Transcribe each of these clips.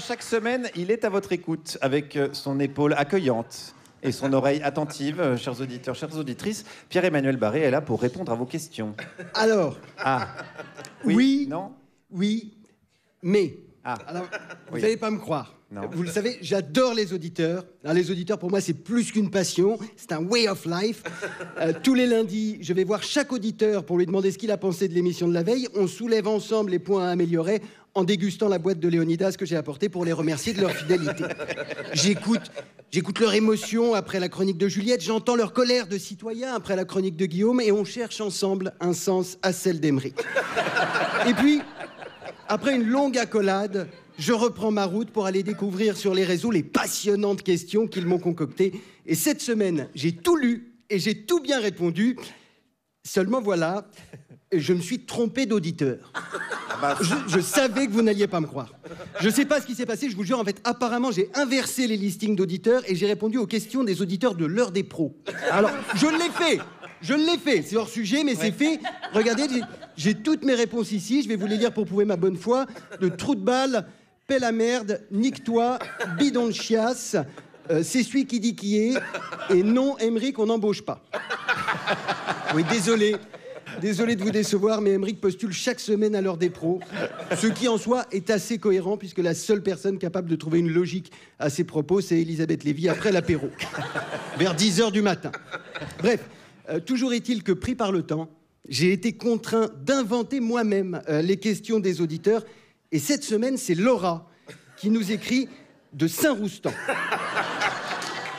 Chaque semaine, il est à votre écoute avec son épaule accueillante et son oreille attentive, chers auditeurs, chères auditrices. Pierre-Emmanuel Barré est là pour répondre à vos questions. Alors, oui, non oui, mais... Alors, vous n'allez pas me croire. Non. Vous le savez, j'adore les auditeurs. Alors, les auditeurs, pour moi, c'est plus qu'une passion. C'est un way of life. Tous les lundis, je vais voir chaque auditeur pour lui demander ce qu'il a pensé de l'émission de la veille. On soulève ensemble les points à améliorer en dégustant la boîte de Léonidas que j'ai apportée pour les remercier de leur fidélité. J'écoute leur émotion après la chronique de Juliette, j'entends leur colère de citoyen après la chronique de Guillaume et on cherche ensemble un sens à celle d'Aymeric. Et puis, après une longue accolade, je reprends ma route pour aller découvrir sur les réseaux les passionnantes questions qu'ils m'ont concoctées. Et cette semaine, j'ai tout lu et j'ai tout bien répondu. Seulement voilà, je me suis trompé d'auditeur. Je savais que vous n'alliez pas me croire. Je sais pas ce qui s'est passé, je vous jure. En fait, apparemment, j'ai inversé les listings d'auditeurs et j'ai répondu aux questions des auditeurs de l'heure des pros. Alors, je l'ai fait. C'est hors sujet, mais c'est fait. Regardez, j'ai toutes mes réponses ici. Je vais vous les lire pour prouver ma bonne foi. De trou de balle, pelle à merde, nique-toi, bidon de chiasse, c'est celui qui dit qui est, et non, Aymeric, on n'embauche pas. Oui, désolé de vous décevoir, mais Aymeric postule chaque semaine à l'heure des pros, ce qui en soi est assez cohérent, puisque la seule personne capable de trouver une logique à ses propos, c'est Elisabeth Lévy après l'apéro, vers 10h du matin. Bref, toujours est-il que, pris par le temps, j'ai été contraint d'inventer moi-même les questions des auditeurs, et cette semaine, c'est Laura qui nous écrit de Saint-Roustan.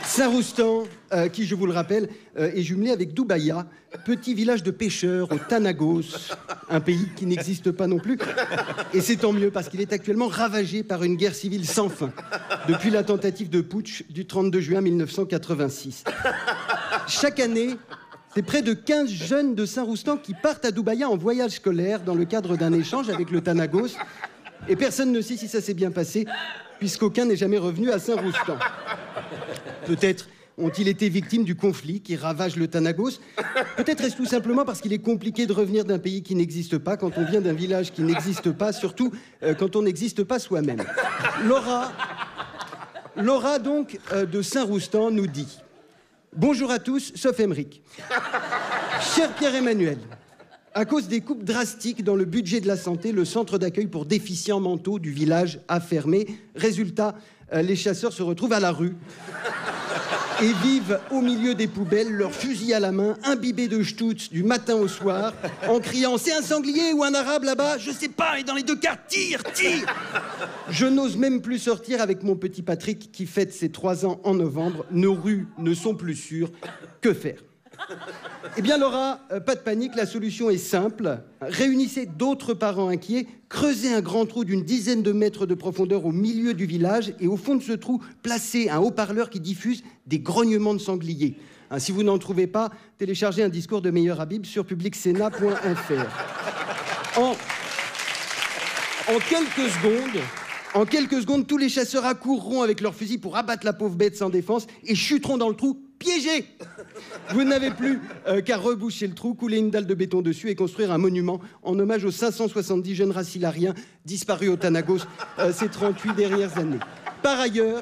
Saint-Roustan, qui, je vous le rappelle, est jumelé avec Doubaïa, petit village de pêcheurs au Tanagos, un pays qui n'existe pas non plus. Et c'est tant mieux, parce qu'il est actuellement ravagé par une guerre civile sans fin, depuis la tentative de putsch du 32 juin 1986. Chaque année, c'est près de 15 jeunes de Saint-Roustan qui partent à Doubaïa en voyage scolaire dans le cadre d'un échange avec le Tanagos. Et personne ne sait si ça s'est bien passé, puisqu'aucun n'est jamais revenu à Saint-Roustan. Peut-être ont-ils été victimes du conflit qui ravage le Tanagos. Peut-être est-ce tout simplement parce qu'il est compliqué de revenir d'un pays qui n'existe pas quand on vient d'un village qui n'existe pas, surtout quand on n'existe pas soi-même. Laura donc, de Saint-Roustan, nous dit « Bonjour à tous, sauf Aymeric. Cher Pierre-Emmanuel, à cause des coupes drastiques dans le budget de la santé, le centre d'accueil pour déficients mentaux du village a fermé. Résultat, les chasseurs se retrouvent à la rue et vivent au milieu des poubelles, leurs fusils à la main, imbibés de Stutz du matin au soir, en criant « C'est un sanglier ou un arabe là-bas ? Je sais pas, et dans les deux cas, tire ! Je n'ose même plus sortir avec mon petit Patrick qui fête ses 3 ans en novembre. Nos rues ne sont plus sûres. Que faire ?» Eh bien Laura, pas de panique, la solution est simple. Réunissez d'autres parents inquiets, creusez un grand trou d'une dizaine de mètres de profondeur au milieu du village et au fond de ce trou, placez un haut-parleur qui diffuse des grognements de sangliers. Si vous n'en trouvez pas, téléchargez un discours de Meilleur Habib sur publicsena.fr. En quelques secondes, tous les chasseurs accourront avec leurs fusils pour abattre la pauvre bête sans défense et chuteront dans le trou, piégés. Vous n'avez plus qu'à reboucher le trou, couler une dalle de béton dessus et construire un monument en hommage aux 570 jeunes racilariens disparus au Tanagos ces 38 dernières années. Par ailleurs,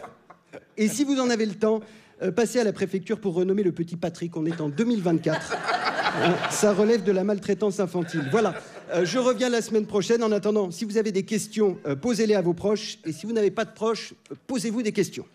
et si vous en avez le temps, passez à la préfecture pour renommer le petit Patrick. On est en 2024. Ça relève de la maltraitance infantile. Voilà, je reviens la semaine prochaine. En attendant, si vous avez des questions, posez-les à vos proches. Et si vous n'avez pas de proches, posez-vous des questions.